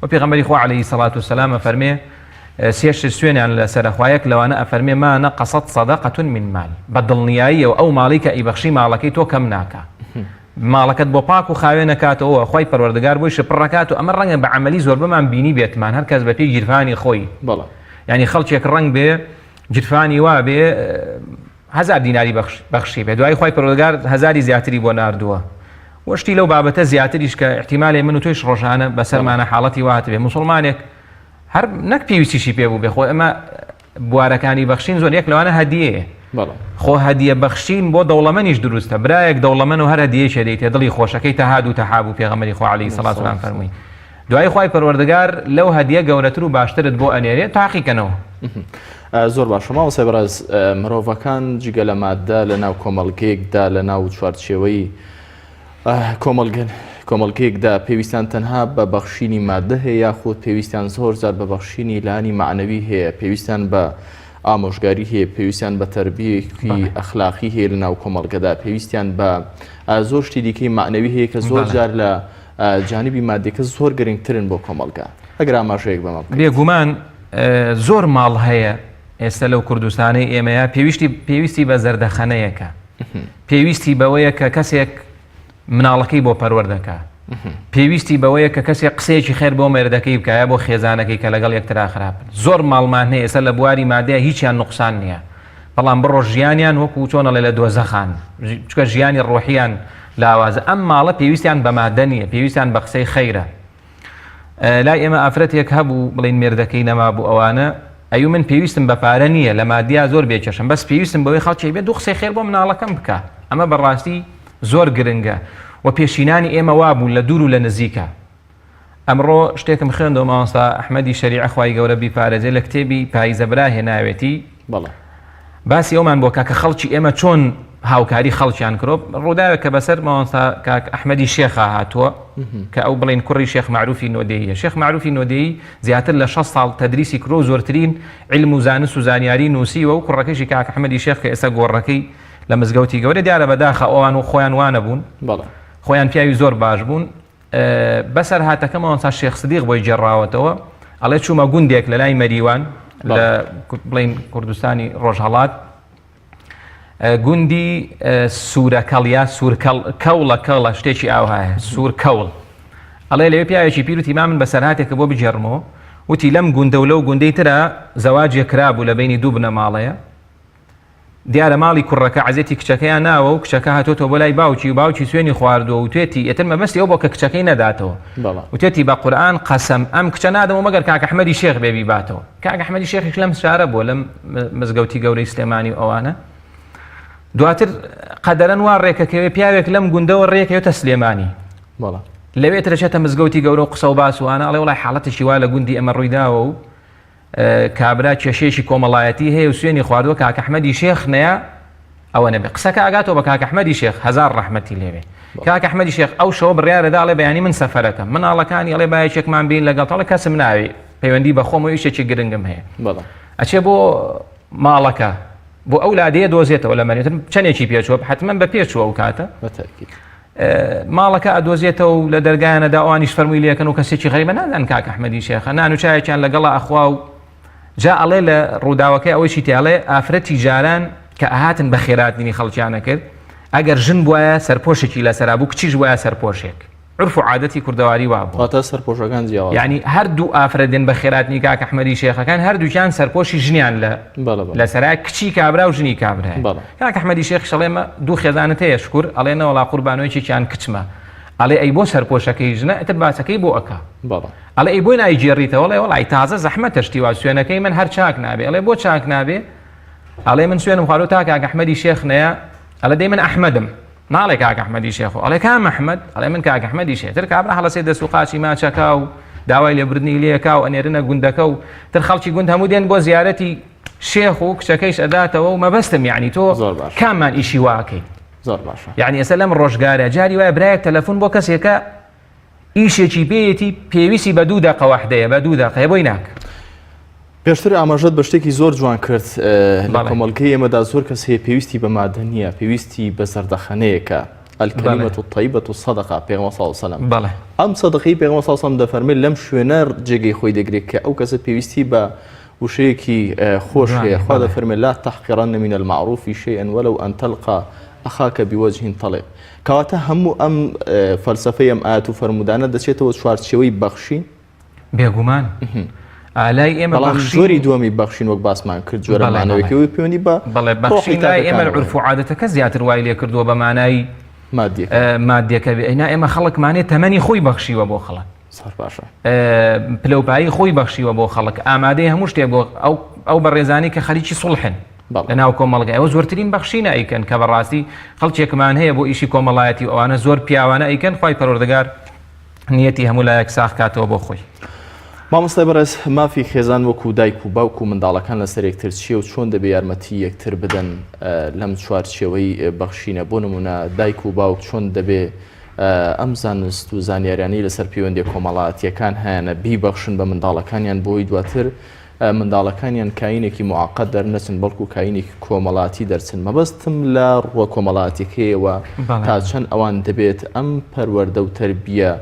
و پێغەمبەری خوا عليه الصلاة والسلام فەرمێ سێش سوێنیان لەسەر خوایەک لەوانە ئەفەرمێ ما نەقەسەت صەدەقەة من مال بە دڵنیاییەوە ئەو ماڵی کە ئیبەخشی ماڵەکەی تۆ کەم ناکە ماڵەکەت بۆ پاک و خاوێ نەکاتەوە خوای پەروەردگار بۆی شپڕەکات و ئەمە ڕەنگە بە عەمەلی زۆر بەمان بینی بێتمان هەر کەس بەپێی گیرفانی خۆی بەڵێ یعنی خەڵکێک ڕەنگ بێ گیرفانی وا بێ 1000 دیناری بەخشی بێ دوای خوای پەروەردگار 1000 زیاتری بۆ ناردووە وەشتی لەو بابەتە زیاتریش کە احتیمالێ من و تۆیش ڕۆژانە بەسەرمانە حاڵەتی وات بێ مسلمانێک هەر نەک پێویستیشی پێ بوو بێ خۆ ئەمە بوارەکانی بەخشین زۆر یەک لەوانە هەدیەیە خۆ هەدیە بەخشین بۆ دەوڵەمەنیش دروستە برایەک دەوڵەمەن و هەر هەدیەیەکی دەیتێ دڵی خۆشەکەی تەهاد و تەحاب و پێغەمبەری خوا عەلەیهی سەڵات و سەلام فەرمووی دوای خوای پەروەردگار لەو هەدیە گەورەتر و باشترت بۆ ئەنێرێ تاقیکەنەوە زۆر باشە ماوەسای بەڕێز مرۆڤەکان جگە لە مادە لە ناو کۆمەڵگەیەکدا لە ناو چوارچێوەی کۆمەڵگەیەکدا پێویستیان تەنها بە بەخشینی مادە هەیە یاخود پێویستیان زۆر جار بە بەخشینی لانی معنەوی هەیە، پێویستیان بە ئامۆژگاری هەیە، پێویستیان بە تەربیەیەکی ئەخلاقی هەیە لە ناو کۆمەڵگەدا، پێویستیان بە زۆر شتی دیکەی معنەوی هەیە کە زۆر جار لە جانبی مادیەکە زۆر گرنگترن بۆ کۆمەڵگا. ئەگەر ئاماژەیەک بەمە بێگومان زۆر ماڵ هەیە ئێستا لەو کوردستانەی ئێمەیە پێویستی بە زەردەخەنەیەکە، پێویستی بەوەیە کە کەسێک مناڵەکەی بۆ پەروەردەکە، پێویستی بەوەیە کە کەسێک قسەیەکی خێر بۆ مێردەکەی بکایە بۆ خێزانەکەی کە لەگەڵ یەکترا خراپن. زۆر ماڵمان هەیە ئێستا لە بواری مادەیە هیچیان نوقسان نییە، بەڵام بڕۆ ژیانیان وەکو چۆنەڵێ لە دۆزەخان، چکە ژیانی ڕۆحیان لاوازە. ئەم ماڵە پێویستیان بە مادە نییە، پێویستیان بە قسەی خەیرە. لای ئێمە ئافرەتێک هەبوو بڵین مێردەکەی نەما بوو ئەوانە ئەیو من پێویستم بە پارە نییە لە مادیا زۆر بێکێشم، بەس پێویستم بەوەی خەڵکی بێت دوو قسەی خێر بۆ مناڵەکەم بکە. ئەمە بەڕاستی زۆر گرنگە و پێشینانی ئێمە وابوون لە دوور و لە نزیکە. ئەمڕۆ شتێکم خوێندەوە مامۆستا ئەحمەدی شەریعە خوای گەورە بیپارێزێ لە کتێبی پاییزەبرا هێناوێتی باسی ئەومان بۆ کە خەڵکی ئێمە چۆن هاوکاری خەڵکیان کرۆ ڕووداوە کە بەسەر مامۆستا کاک ئەحمەدی شێخا هاتووە کە ئەو بڵین کوڕی شێخ معروفی نۆدەییە. شێخ معروفی نۆدەیی زیاتر لە 6 ساڵ تەدریسی کرۆ، زۆرترین علم و زانست و زانیاری نووسیوە و کوڕەکەیشی کاک ئەحمەدی شێخ کە ئێستا گۆڕەکەی لە مزگەوتی گەورە دیارە بەداخە ئەوان و خۆیان وانە بوون، خۆیان پیاوی زۆر باش بوون. بەسەر هاتەکە مامۆستا شێخ سدیق بۆی جێڕاوەتەوە ئەڵێ چوومە گوندێک لە لای مەریوان لە بڵین کوردستانی ڕۆژهەڵات، گوندی سوورەکەڵ یا کەوڵە شتێکی ئاوهایە سوور کەوڵ. ئەڵێ لەوێ پیاوێکی پیروتی مامن بەسەر هاتێکە بۆ بجێڕمەوە، وتی لەم گوندە و لەو گوندەی ترە زەواجێک کرابوو لە بینی دوو بنە ماڵەیە، دیارە ماڵی کوڕەکە عەزێتی کچەکەیان ناوە و کچەکە هاتۆتەوە بۆ لای باوکی و باوکی سوێنی خواردووە و توێتی ئێتر مەبەستی ئەو بۆ کە کچەکەی نەداتەوە و توێتی بە قورئان قەسەم ئەم کچە نادەمەوە مەگەر کاک ئەحمەدی شێخ بێبی باتەوە. کاک ئەحمەدی شێخیش لەم شارە بۆ لەم مزگەوتی گەورەی سلێمانی ئەوانە. دواتر قەدەرەن وا ڕێکەکەوێ پیاوێک لەم گوندەوە ڕێکەوێتە سلێمانی، لەوێت دەچێتە مزگەوتی گەورە و قسە و باس وانە ئەڵێ وڵای حاڵەتێکی وا لە گوندی ئەمە ڕوویداوە و کابرا کێشەیەکی کۆمەڵایەتی هەیە و سوێنی خواردووە کاک ئەحمەدی شێخ نەیە ئەوە نەبێ. قسەکە ئاگاتەوە بە کاک ئەحمەدی شێخ هەزار ڕەحمەتی لێوێ. کاک ئەحمەدی شێخ ئەو شەوە بڕیارەدا ئەڵێ بەیانی من سەفەرەکەم، مناڵەکانی ئەڵێ بایەکێکمان بین لەگەڵ تەڵێ کەسم ناوێ پەیوەندی بە خۆم و ئیشێکی گرنگم هەیە. ئەچێ بۆ ماڵەکە بۆ ئەو لادەیە دۆزێتەوە لە مەرێتن چەندێکی پێچوە حتمما بە پێچوە ئەو کاتە ماڵەکە ئەدۆزێتەوە و لە دەرگایانەدا ئەوانیش فەرمووی لێکەن و کەسێکی غەریبە نازان کاک ئەحمەدی شێخە نان و چایەکیان لەگەڵا ئەخوا و جا ئەڵێ لە ڕووداوەکەی ئەوەیشی تێڵێ ئافرەتی جاران کە ئاهاتن بە خێراتنی خەڵکیانە کرد ئەگەر ژن بواە سەرپۆشێکی لەسەرا بوو کچیش وایە سەرپۆشێک عرف و عادەتی کوردەواری وابوو سەرپۆشەکان جیاواز یعنی هەردوو ئافرەتێن بە خێراتنی کاک ئەحمەدی شێخەکان هەردووکیان سەرپۆشی ژنیان لەسەرا کچی کابرا و ژنی کابرا کاک ئەحمەدی شێخ شەڵێمە دوو خێزانت هەیە شکور ئەڵێنە وەڵا قوربانەوەیەکیان کچمە ئەڵێ ئەی بۆ سەرپۆشەکەی ژنە ئەتر باسەکەی بۆ ئەکا ئەڵێ ئەی بۆی نایگێڕیتەوە ئەڵێ وەڵای تازە زەحمەتە شتی وا سوێنەکەی من هەر چاک نابێ ئەڵێ بۆ چاک نابێ ئەڵێ من سوێنم خواردۆ تا کاک ئەحمەدی شێخ نەیە ئەڵێ دەی من ئەحمەدم ناڵێ کاک ئەحمەدی شێخ ئەڵێ کام ئەحمەد ئەڵێ من کاک ئەحمەدی شێخ تر کابرا هەڵەسێ دەست و قاچی ماچەکە و داوای لێبردنی لێکا و ئەنێرنە گوندەکە و تر خەڵکی گوند هەموو دێن بۆ زیارەتی شێخ و کچەکەیش ئەداتەوە و مەبەستم یعنی تۆ کاممان ئیشی واکەی زۆر باشە یعنی ئێستا لەم ڕۆژگارە جاری وایە برایەک تەلەفۆن بۆ کەسێکە ئیشێکی پێیەتی پێویستی بە 2 دقە وەحدەیە بە 2 دقە بۆی ناک پێشتر ئاماژەت بە شتێکی زۆر جوان کرد لە کۆمەڵگەی ئێمەدا زۆر کەس هەیە پێویستی بە مادە نییە پێویستی بە زەردەخەنەیەکە الكلمة الطيبة الصدقة پێغەمبەر صلی الله علیه و سلم ئەم سەدەقەی پێغەمبەر صلی الله علیه و سلم دەفەرمێت لەم شوێنە جێگەی خۆی دەگرێت کە ئەو کەسە پێویستی بە وشەیەکی خۆش هەیە خوا دەفەرمێت لا تحقرن من المعروف شيئا ولو أن تلقى أخاك بوجه طلق کەواتە هەموو ئەم فەلسەفەی ئەم ئاەت و فەرمودانە دەچێتەوە چوارچێوەی بەخشین بێگومان ئالای ئێمە زۆری دووەمی بەخشین وەک باسمان کرد جۆرە مانەوەیەکەوەی پەیوەندی بە بەڵێ بەخشین لای ئێمە عورف و عادەتەکە زیاتر وای لێ کردووە بە مانای مادیەکە ئەینا ئێمە خەڵکمانێت تەمەنی خۆی بەخشیوە بۆ خەڵک باشە پلەپایی خۆی بەخشیوە بۆ خەڵک ئامادەی هەموو شتێک بۆ ئەو بەڕێزانی کە خەریکی سوڵحن لە ناو کۆمەڵگە ئەوە زۆرترین بەخشینە ئەیکەن کە بەڕاستی خەڵکێکمان هەیە بۆ ئیشی کۆمەڵایەتی و ئەوانە زۆر پیاوانە ئەیکەن خۆی پەروەردگار نیەتی هەموو لایەک ساخ کاتەوە بۆ خۆی مامۆستای بەڕێز مافی خێزان وەکو دایک و باوک و منداڵەکان لەسەر یەکتر چیە و چۆن دەبێ یارمەتی یەکتر بدەن لەم چوارچێوەی بەخشینە بۆ نمونە دایک و باوک چۆن دەبێ ئەم زانست و زانیاریانەی لەسەر پەیوەندی کۆمەڵایەتیەکان هەیەنە بیبەخشن بە منداڵەکانیان بۆی دواتر منداڵەکانیان کاینێکی معقەت دەرنەچن بەڵکو کاینێکی کۆمەڵاتی دەرچن. مەبەستم لە ڕووە کۆمەڵاتیەکەیەوە تا چەند ئەوان دەبێت ئەم پەروەردە و تەربیە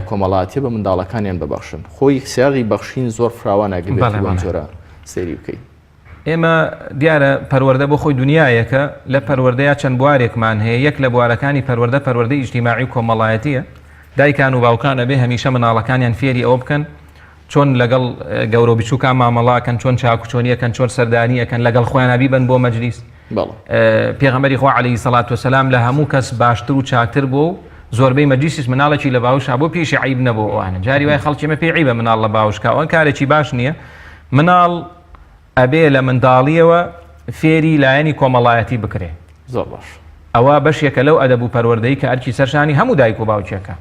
کۆمەڵاتیە بە منداڵەکانیان ببەخشن. خۆی سیاغی بەخشین زۆر فراوانە گەبێت جۆرە سەیری بکەیت. ئێمە دیارە پەروەردە بۆ خۆی دنیایەکە لە پەروەردەیە چەند بوارێکمان هەیە. یەک لە بوارەکانی پەروەردەی ئیجتیماعی و کۆمەڵایەتیە. دایکان و باوکانە بێ هەمیشە مناڵەکانیان فێری ئەوە بکەن چۆن لەگەڵ گەورە بچووکان مامەڵاکەن، چۆن چاکوچۆنیەکەن، چۆن سەردانیەکەن، لەگەڵ خۆیان بیبن بۆ مەجلیس. پێغەمبەری خوا عەلەیهی سەڵات وسەلام لە هەموو کەس باشتر و چاکتر بۆ زۆربەی مەجلیسیش مناڵێکی لە باوشا بۆ پێشی عیب نەبوو ئەوانە. جاری وای خەڵکی مە پێی عیبە مناڵ لە باوشکا، ئەوان کارێکی باش نییە. مناڵ ئەبێ لە منداڵیەوە فێری لایەنی کۆمەڵایەتی بکرێ. زۆر باش. ئەوە بەشێکە لەو ئەدەب و پەروەردەی کە ئەرکی سەرشانی هەموو دایک و باوکێکە.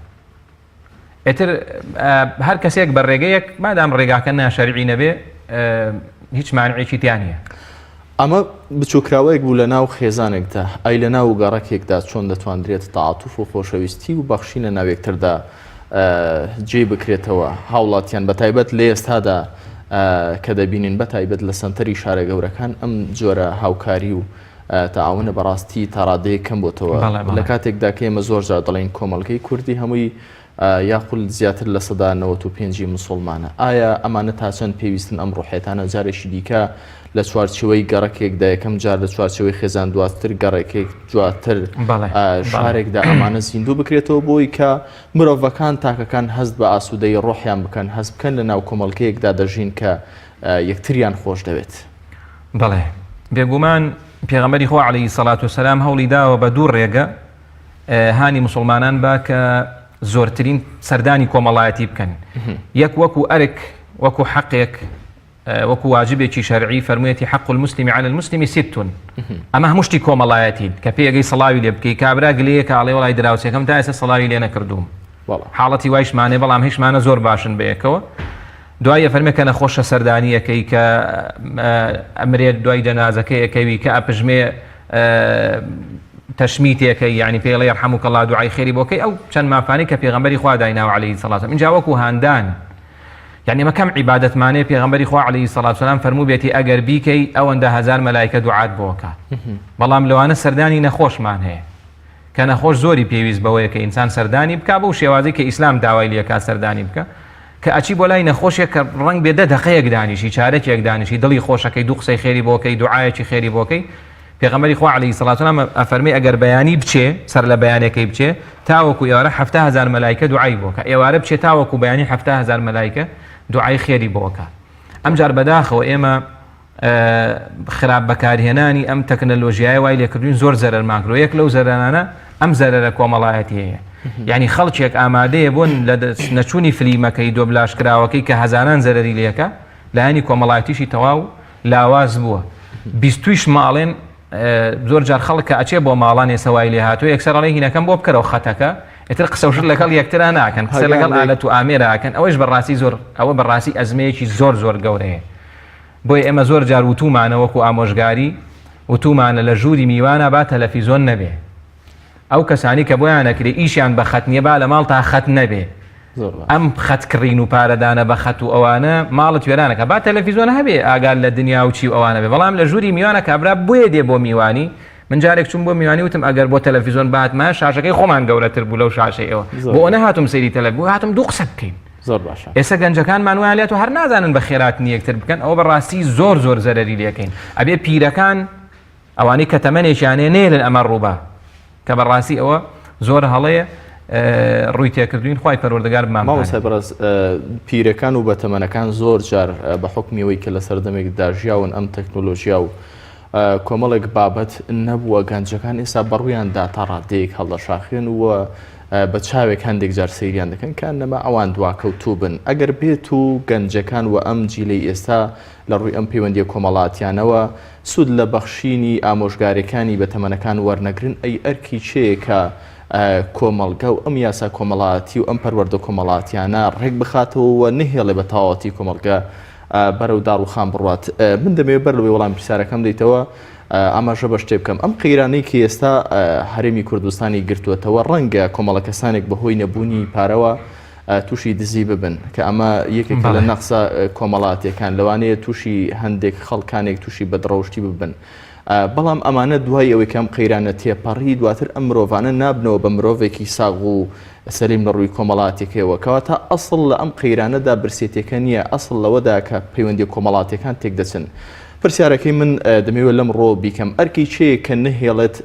ئێتر هەر کەسێک بە ڕێگەیەک مادام ڕێگاکە ناشەرعی نەبێ هیچ مانعێکی تیان نیە. ئەمە بچووکراوەیەک بوو لە ناو خێزانێکدا، ئەی لە ناو گەڕەکێکدا چۆن دەتوانرێت تەعاتوف و خۆشەویستی و بەخشینە ناوێکتردا جێ بکرێتەوە. هاوڵاتیان بەتایبەت لە ئێستادا کە دەبینین بەتایبەت لە سنتەری شارە گەورەکان ئەم جۆرە هاوکاری و تەعاونە بەڕاستی تاڕادەیە کەم بۆتەوە. لە کاتێکدا کە ئێمە زۆر جار دەڵێن کۆمەڵگەی کوردی هەمووی یاخول زیاتر لە سەدا 95 مسلمانە. ئایا ئەمانە تا چەند پێویستن ئەم ڕوحێتانە جارێکی دیکە لە چوارچێوەی گەڕەکێکدا یەکەم جار لە چوارچێوەی خێزان دواتر گەڕێکێک دواتر شارێکدا ئەمانە زیندوو بکرێتەوە بۆی کە مرۆڤەکان تاکەکان هەست بە ئاسوودەی ڕۆحیان بکەن، هەست بکەن لە ناو کۆمەڵگەیەکدا دەژین کە یەکتریان خۆش دەوێت. بەڵێ بێگومان پێغەمبەری خوا عەلەیهی سەڵات وسەلام هەوڵی داوە بە دوو ڕێگە هانی مسلمانان با کە زۆرترین سەردانی کۆمەڵایەتی بکەن. یەک وەکو ئەرک وەکو حەقێک وەکو واجبێکی شەرعی فەرموویەتی حەق المسلم على المسلم ست. ئەمە هەموو شتی کۆمەڵایەتین کە پێگەی سەڵاوی لێ بکەی کابرا گلەیەکە ئاڵێ وەڵای دراوسێکەم تا ئێستا سەڵاوی لێ نەکردووم. حاڵەتی وایشمانێ بەڵام هیچمانە زۆر باشن بەیەکەوە. دوای فەرمێ کە نەخۆشە سەردانیەکەی کە ئەمرێت دوای جەنازەکەیەکەوی کە ئەپژمێ تەشمیتێکەکەی یعنی پێڵێ یەرحەموکە الله دوعای خێری بۆکەی ئەو چەند مافانی کە پێغەمبەری خوا دایناوە عەلەیهی سەڵات وسەلام. اینجا وەکو هاندان یعنی ئەمە کەم عیبادەتمانەیە پێغەمبەری خوا عەلەیهی سەڵات وسەلام فەرموو بێتی ئەگەر بیکەی ئەوەندە هەزار مەلایکە دوعات بۆکات. بەڵام لەوانە سەردانی نەخۆشمان هەیە کە نەخۆش زۆری پێویست بەوەیە کە ئینسان سەردانی بکا بەو شێوازەی کە ئیسلام داوای لێکا سەردانی بکە کە ئەچی بۆ لای نەخۆشیە کە ڕەنگ بێ 10 دقەیەک دانیشی چارەکێک دانیشی دڵی خۆشەکەی دوو قسەی خێری بۆکەی دوعایەکی خێری بۆکەی. پێغەمبەری خوا عەلەیهی سەڵات وسەلام ئەفەرمێ ئەگەر بەیانی بچێ سەر لە بەیانەکەی بچێ تاوەکو ئێوارە 7,000 مەلایکە دوعای بۆکە، ئێوارە بچێ تاوەکو بەیانی 7,000 مەلایکە دوعای خێری بۆکە. ئەم جار بەداخەوە ئێمە خراپ بەکارهێنانی ئەم تەکنەلۆژیای وای لێکردوین زۆر زەرەرمان کردووە. یەک لەو زەرەرانە ئەم زەرەرە کۆمەڵایەتی هەیە. یعنی خەڵکێک ئامادەیە بۆن لە نەچوونی فلیمەکەی دۆبلاشکراوەکەی کە هەزاران زەرەری لێکە لایەنی کۆمەڵایەتیشی تەواو لاواز بووە. 20 ماڵێن زۆر جار خەڵکە ئەچێ بۆ ماڵان ێسەوای لێ هاتووە یەکسەر ئەڵێ هینەکەم بۆ بکەرەوە خەتەکە ئێتر قسەوشت لەگەڵ یەکترا ناکەن، قسە لەگەڵ ئالەت و ئامێراکەن. ئەوەش بەڕاستی زۆر ئەوە بەڕاستی ئەزمەیەکی زۆر گەورەیە. بۆی ئێمە زۆر جار وتومانە وەکو ئامۆژگاری وتومانە لە ژووری میوانە با تەلەڤیزۆن نەبێ. ئەو کەسانی کە بۆیان نەکرێ ئیشیان بە خەت نییە با لە ماڵ تا خەت نەبێ. ئەم خەتکڕین و پارەدانە بە خەت و ئەوانە ماڵت وێرانەکە با تەلەڤیزۆن هەبێ ئاگال لە دنیا و چی و ئەوانە بێ. بەڵام لە ژووری میوانە کابرا بۆیە دێ بۆ میوانی. من جارێک چوون بۆ میوانی وتم ئەگەر بۆ تەلەڤیزۆن باتمە شاشەکەی خۆمان گەورەتر بوو لەو شاشەی ئەوە بۆ نەهاتم سەیری تەلەڤیزۆن هاتم دوو قسە بکەین. زۆر باشە. ئێستا گەنجەکانمان وایە لێت و هەر نازانن بە خێراتنی یەکتر بکەن. ئەوە بەڕاستی زۆر زەرەری لێکەین. ئەبێ پیرەکان ئەوانەی کە تەمەنێکیانێ نێرن ئەمە ڕووبە کە بەڕاستی ئەوە زۆر هەڵەیە ڕووی تێکردوین. خوای پەروەردگار بمان مامۆستا بەڕێز پیرەکان و بەتەمەنەکان زۆر جار بە حوکمیەوەی کە لە سەردەمێکدا ژیاون ئەم تەکنۆلۆژیا و کۆمەڵێک بابەت نەبووە گەنجەکان ئێستا بەڕوویاندا تا ڕادەیەک هەڵدەشاخێن وە بە چاوێک هەندێک جار سەیریان دەکەن کە نەما ئەوان دواکەوتوو بن. ئەگەر بێت و گەنجەکان و ئەم جیلەی ئێستا لە ڕووی ئەم پەیوەندیە کۆمەڵاتیانەوە سود لە بەخشینی ئامۆژگارەکانی بەتەمەنەکان وەرنەگرن ئەی ئەرکی چەیە کە کۆمەڵگە و ئەم یاسا کۆمەڵاتی و ئەم پەروەردە کۆمەڵاتیانە ڕێک بخاتەوە نهێڵێ بە تەواوەتی کۆمەڵگە بەرەو داڕوخان بڕات. من دەمەوێت بەر لەوەی وەڵام پرسیارەکەم دەیتەوە ئاماژە بە شتێ بکەم. ئەم قەیرانەی کە ئێستا هەرێمی کوردستانی گرتووەتەوە ڕەنگە کۆمەڵە کەسانێک بەهۆی نەبوونی پارەوە تووشی دزی ببن کە ئەمە یەکێک لە نەقسە کۆمەڵاتیەکان لەوانەیە تووشی هەندێک خەڵکانێک تووشی بەدڕەوشتی ببن. بەڵام ئەمانە دوای ئەوەی کەم قەیرانە تێپەڕی دواتر ئەم مرۆڤانە نابنەوە بە مرۆڤێکی ساغ و سەلیم لە ڕووی کۆمەڵاتێکەوە کەواتە ئەسڵ لە ئەم قەیرانەدا برسێتەکە نییە، ئەسڵ لەوەدا کە پەیوەندی کۆمەڵاتیەکان تێک دەچن. پرسیارەکەی من دەمەوێت لەم ڕۆ بیکەم ئەرکی چێ کە نهێڵێت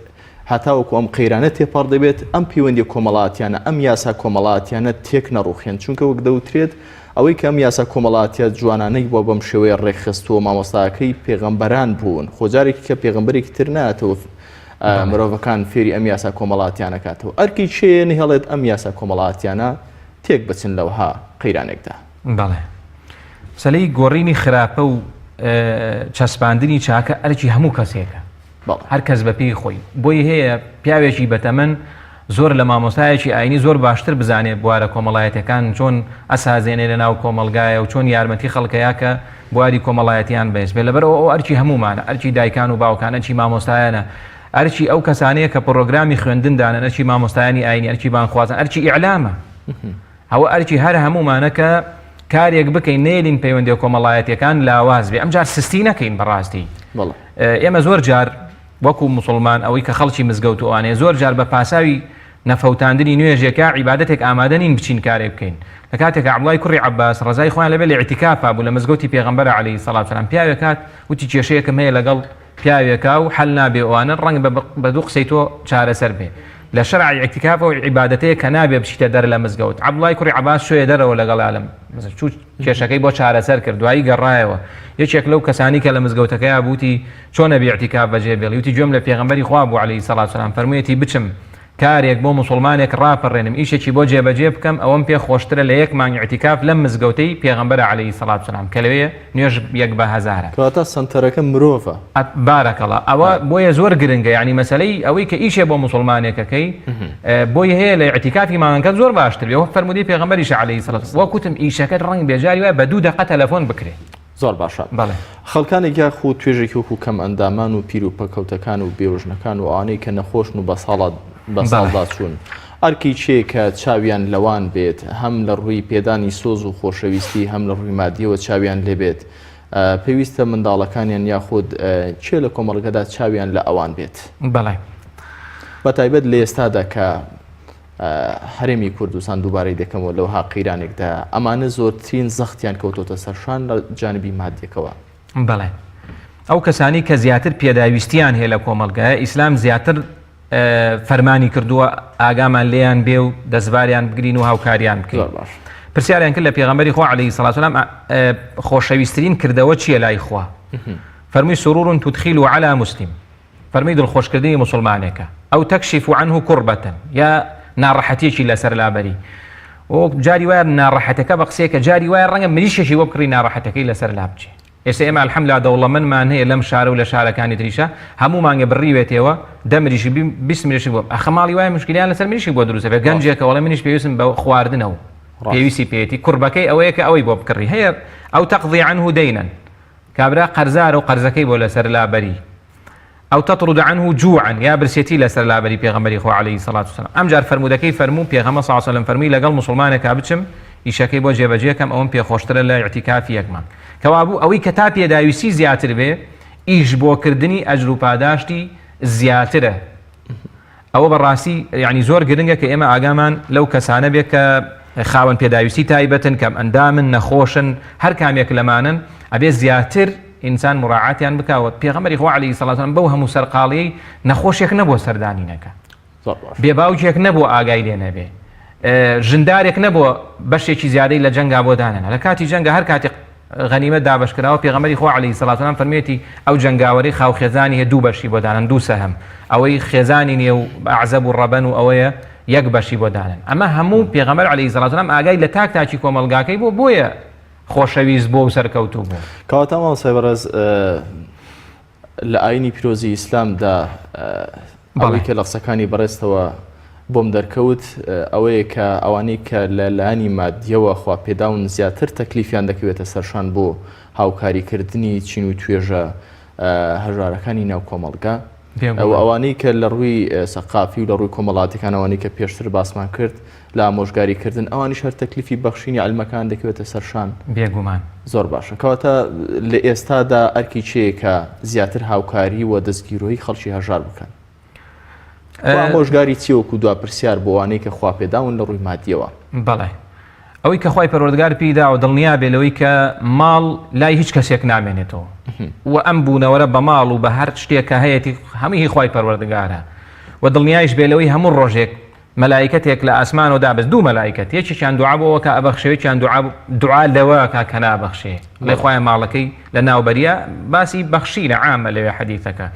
هەتاوەکو ئەم قەیرانە تێپەڕ دەبێت ئەم پەیوەندی کۆمەڵاتیانە ئەم یاسا کۆمەڵاتیانە تێک نەڕوخێن، چونکە وەک دەوترێت ئەوەی کە ئەم یاسا کۆمەڵاتیە جوانانەی بۆ بەم شێوەیە ڕێکخستووە مامۆستاکەی پێغەمبەران بوون، خۆجارێکی کە پێغەمبەرێکی تر ناتەوە مرۆڤەکان فێری ئەم یاسا کۆمەڵاتیانەکاتەوە. ئەرکی چێ نهێڵێت ئەم یاسا کۆمەڵاتیانە تێک بچن لەوها قەیرانێکدا؟ بەڵێ سەلەی گۆڕینی خراپە و چەسپاندنی چاکە ئەرکی هەموو کەسێکە، هەر کەس بە پێی خۆی. بۆی هەیە پیاوێکی بەتەمەن زۆر لە مامۆستایەکی ئاینی زۆر باشتر بزانێت بوارە کۆمەڵایەتەکان چۆن ئەسازێنێ لە ناو کۆمەلگایە و چۆن یارمەتی خەڵکەیە کە بواری کۆمەڵایەتیان بەهێز بێت. لەبەرەوە ئەو ئەرکی هەمومانە، ئەرکی دایکان و باوکان، ئەرکی مامۆستایانە، ئەرکی ئەو کەسانەیە کە پرۆگرامی خوێندندانن، ئەرکی مامۆستایانی ئاینی، ئەرکی بانخوازان، ئەرکی ئیعلامە. ئەوە ئەرکی هەر هەمومانە کە کارێک بکەین نێلین پەیوەندی کۆمەڵایەتیەکان لاواز بێ. ئەمجار سستی نەکەین بەڕاستی. ئێمە زۆر جار وەکو مسلمان ئەوەی کە خەڵکی مزگەوت و ئەوانەیە زۆر جار بە پاساوی نەفەوتاندنی نوێژێکە عیبادەتێک ئامادە نین بچین کارێک بکەین. لە کاتێک عەبدوڵای کوڕی عەباس ڕەزای خۆیان لەبێت لە ئیعتیکافا بوو لە مزگەوتی پێغەمبەر عەلەیهی سەڵات وسەلام، پیاوێک هات وتی کێشەیەکم هەیە لەگەڵ پیاوێکا و حەل نابێ ئەوانە ڕەنگ بە دوو قسەی تۆ چارەسەر بێ. لە شەرعی ئیعتیکاف و عیبادەتەیە کە نابێ بچیتە دەر لە مزگەوت. عەبدوڵای کوڕی عەباس شوێ دەرەوە لەگەڵ عالم چوو کێشەکەی بۆ چارەسەر کرد، دوایی گەڕایەوە. یەکێک لەو کەسانی کە لە مزگەوتەکەیە بوتی چۆنە بێ ئیعتیکاف بەجێ بێڵی، وتی گوێم لە پێغەمبەری خوا بوو عەلەیهی سەڵات وسەلام، فەرموویەتی بچم کارێک بۆ مسلمانێک ڕاپەڕێنم، ئیشێکی بۆ جێبەجێ بکەم، ئەوەم پێ خۆشترە لە یەک مانگ ئیعتیکاف لەم مزگەوتەی پێغەمبەر عەلەیهی سەڵات وسەلام کە لەوێ نوێژ 1/1000. کەواتە سنتەرەکە مرۆڤە. بارەکەڵا. ئەوە بۆیە زۆر گرنگە، یعنی مەسەلەی ئەوەی کە ئیشێ بۆ مسلمانێکەکەی بۆی هەیە لە ئیعتیکافی مانگەکەت زۆر باشتر بێ. وەک فەرموودی پێغەمبەریش عەلەیهی سەڵات وسەلام، وەکوتم ئیشەکەت ڕەنگ بێجاری وایە بە 2 دقە تەلەفۆن بکرێ. زۆر باشە. خەڵکانێک یاخو توێژێکی وەکو کەم ئەندامان و پیر و پەکەوتەکان و بێوژنەکان و ئەوانەی کە نەخۆشن و بە ساڵدا چوون، ئەرکی چێ کە چاویان لەوان بێت، هەم لە ڕووی پێدانی سۆز و خۆشەویستی هەم لە ڕووی مادیەوە چاویان لێبێت، پێویستە منداڵەکانیان یاخود چێ لە کۆمەڵگەدا چاویان لە ئەوان بێت؟ بەڵێ بەتایبەت لە ئێستادا کە هەرێمی کوردستان دووبارەی دەکەمەوە لەوها قەیرانێکدا ئەمانە زۆرترین زەختیان کەوتۆتە سەرشان لە جانبی مادیەکەوە. بەڵێ ئەو کەسانی کە زیاتر پێداویستیان هەیە لە کۆمەڵگایە، ئیسلام زیاتر فەرمانی کردووە ئاگامان لێیان بێ و دەستباریان بگرین و هاوکاریان بکەین. پرسیاریان کرد لە پێغەمبەری خوا عەلەیهی سەڵات وسەلام خۆشەویستترین کردەوە چییە لای خوا؟ فەرمووی سرور تدخیل عەلی مسلم، فەرمووی دڵخۆشکردنی مسلمانێکە، ئەو تەکشف عنه کوڕبەتەن، یا ناڕەحەتیەکی لەسەر لابەری. و جاری وایە ناڕەحەتەکە بە قسەیەکە، جاری وایە ڕەنگە مریشێکی وە بکڕی ناڕەحەتەکەی لەسەر لابچێ. ئێستا ئێمە الحەمدوللا دەوڵەمەندمان هەیە لەم شارە و لە شارەکانی تریشە هەموو مانگە بڕیوێتەوە 10 مریشی 20 مریشی بۆ ئەخەماڵی وایە مشکلیان لەسەر مریشی بۆ دروستە بێ. گەنجێکە وەڵێ منیش پێویستم بە خواردنەوە پێویستی پێێتی کوڕبەکەی ئەوەیە کە ئەوەی بۆ بکڕی هەیە، ئەو تەقضی عنه دەینەن، کابرا قەرزارە و قەرزەکەی بۆ لەسەر لابەری، ئەو تەطرد عنه جوعا، یا برسێتی لەسەر لابەری پێغەمبەری خوا عەلەیهی سەڵات وسەلام. ئەمجار فەرموودەکەی فەرموو پێغەمبەر صلی الله علیه و سلم فەرمی لەگەڵ مسلمانێکا بچم ئیشەکەی بۆ جێبەجێکەم، ئەوم پێخۆشترە لە ئیعتیکافی یەکمان. کەوابوو ئەوەی کە تا پێداویستی زیاتر بێ، ئیش بۆکردنی ئەجر و پاداشتی زیاترە. ئەوە بەڕاستی یعنی زۆر گرنگە کە ئێمە ئاگامان لەو کەسانە بێ کە خاوەن پێداویستی تایبەتن، کەم ئەندامن، نەخۆشن، هەر کامێک لەمانن، ئەبێ زیاتر ئینسان مراعاتیان بکاوە. پێغەمبەری خوا عەلەیهی سەڵات وسەلام بەو هەموو سەرقاڵیەی نەخۆشێک نەبووە سەردانینەکە، بێباوکێک نەبووە ئاگای لێ نەبێ، ژندارێک نەبووە بەشێکی زیادەی لە جەنگا بۆ دانەنا. لە کاتی جەنگە هەر کاتێک غەنیمەت دابەشکراوە پێغەمبەری خوا عەلەیهی سەڵات وسەلام فەرمێتی ئەو جەنگاوەری خاو خێزانی هەیە 2 بەشی بۆ دانن، 2 سەهم، ئەوەی خێزانی نیە و ئەعزەب و ڕەبەن و ئەوەیە 1 بەشی بۆ دانن. ئەمە هەموو پێغەمبەر عەلەیهی سەڵات وسەلام ئاگای لە تاک تاکی کۆمەڵگاکەی بۆ، بۆیە خۆشەویست بۆ و سەرکەوتوو بوو. کەواتە مامۆستای بەڕێز لە ئاینی پیرۆزی ئیسلامدا ئەوەی کە لە قسەکانی بەڕێستەوە بۆم دەرکەوت ئەوەیە کە ئەوانەی کە لە لایەنی مادیەوە خوا پێداون زیاتر تەکلیفیان دەکەوێتە سەرشان بۆ هاوکاریکردنی چین و توێژە هەژارەکانی ناو کۆمەڵگا ئەوانەی کە لە ڕووی سەقافی و لە ڕووی کۆمەڵاتەکان ئەوانەی کە پێشتر باسمان کرد لە ئامۆژگاریکردن ئەوانیش هەر تەکلیفی بەخشینی عیلمەکان دەکەوێتە سەرشان بێگومان زۆر باشە کەواتە لە ئێستادا ئەرکی چەیە کە زیاتر هاوکاری و دەستگیرۆی خەڵکی هەژار بکەن ئامۆژگاری چیوەکو دوا پرسیار بۆ ئەوانەی کە خوا پێداون لە ڕووی مادیەوە بەڵێ ئەوەی کە خوای پەروەردگار پێدا و دڵنیا بێ لەوەی کە ماڵ لای هیچ کەسێک نامێنێتەوە و ئەم بوونەوەرە بە ماڵ و بە هەر شتێک کە هەیەی هەمووی خوای پەروەردگارە و دڵنیایش بێ لەوەی هەموو ڕۆژێک مەلایکەتێک لە ئاسمانەوە دابست دوو مەلایکەت یەکێکیان دوعا بۆەوە کە ئەبەخشەوەیان دوعا لەوە کە نابەخشێ لە خوای ماڵەکەی لە ناوبەریە باسی بەخشی لە عامە لەوێ حەدیثەکە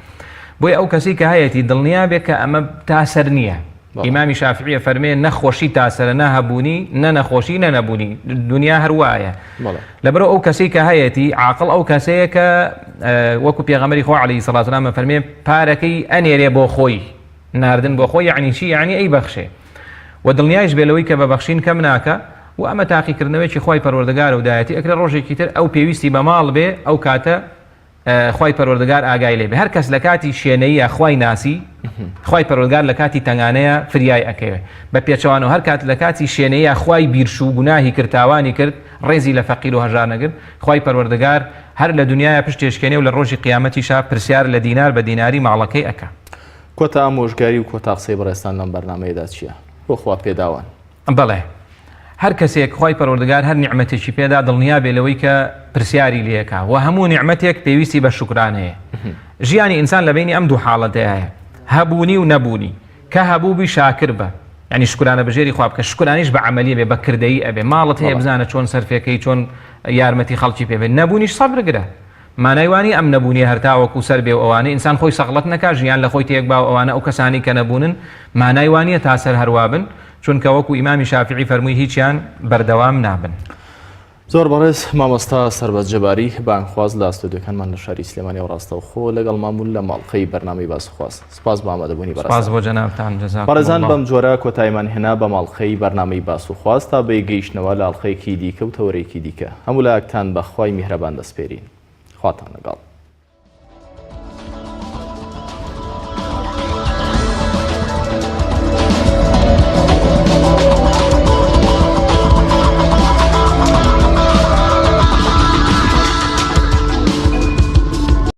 بۆی ئەو کەسی کە هەیەی دڵنیا بێ کە ئەمە تاسەر نییە ئیمامی شافعی فەرمێ نەخۆشی تاسەرە نەهەبوونی نەخۆشی نەنەبوونی دنیا هەروایە لەبەرەوە ئەو کەسی کە هەیەی عاقڵ ئەو کەسەیە کە وەکو پێغەمبەری خوا عەلەیهی سەڵاتو وەسەلام فەرمێ پارەکەی ئەنێرێ بۆ خۆی ناردن بۆ خۆی یعنی چی یعنی ئەی بەخشێ و دڵنیایش بێ لەوەی کە بە بەخشین کەم ناکە و ئەمە تاقیکردنەوەیکی خوای پەروەردگار و دایەتی ئەکرێ ڕۆژێکی تر ئەو پێویستی بە ماڵ بێ ئەو کاتە خوای پەروەردگار ئاگای لێ بێ هەر کەس لە کاتی شوێنەیە خوای ناسی خوای پەروەردگار لە کاتی تەنگانەیە فریای ئەکەوێ بە پێچەوانەوە هەر کات لە کاتی شوێنەیە خوای بیرش و گوناهی کرد تاوانی کرد ڕێزی لە فەقیر و هەژار نەگرت خوای پەروەردگار هەر لە دنیاە پشتێشکێنێ و لە ڕۆژی قیامەتیشا پرسیار لە دینار بە دیناری ماڵەکەی ئەکا کۆتا ئامۆژگاری و کۆتا قسەی بەڕێستان لەم بەرنامەیەدا چییە بۆ خوا پێداوان بەڵێ هەر کەسێک خوای پەروەردگار هەر نیعمەتێکی پێدا دڵنیا بێ لەوەی کە پرسیاری لێکا و هەموو نیعمەتێک پێویستی بە شوکرانەیە ژیانی ئینسان لە بینی ئەم دوو حاڵەتەیە هەبوونی و نەبوونی کە هەبووبی شاکر بە ینی شکرانە بەژێری خوا بکە شکرانیش بە عەمەلیە بێ بە کردەیی ئەبێ ماڵت هەیە بزانە چۆن سەرفێکەی چۆن یارمەتی خەڵکی پێ بێ نەبوونیش سەبرگرە مانایوانی ئەم نەبوونی هەرتاوەکو سەر بێ و ئەوانە ئینسان خۆی سەغڵەت نەکا ژیان لە خۆی تێک با و ئەوانە ئەو کەسانی کە نەبوونن مانایوانیە تا سەر هەروە بن چونکە وەکو ئیمامی شافعی فەرمووی هیچیان بەردەوام نابن زۆر بەڕێز مامۆستا سەربەت جەباری بانخواز لە ئەستودیۆکانمان لە شاری سلێمانی و ڕاستەوخۆ لەگەڵ مامون لە ماڵقەی بەرنامەی باسوخواز سپاس بە ئامادەبوونی سپاس بۆ جەنابتان جەزاکم بەڕێزان بەم جۆرە کۆتاییمان هێنا بە ماڵقەی بەرنامەی باسوخواز تا بە گەیشتنەوە لە ئەڵقەیەکی دیکە و تەورەیەکی دیکە هەموو لایەکتان بەخوای میهرەبان دەسپێرین خواتان لەگەڵ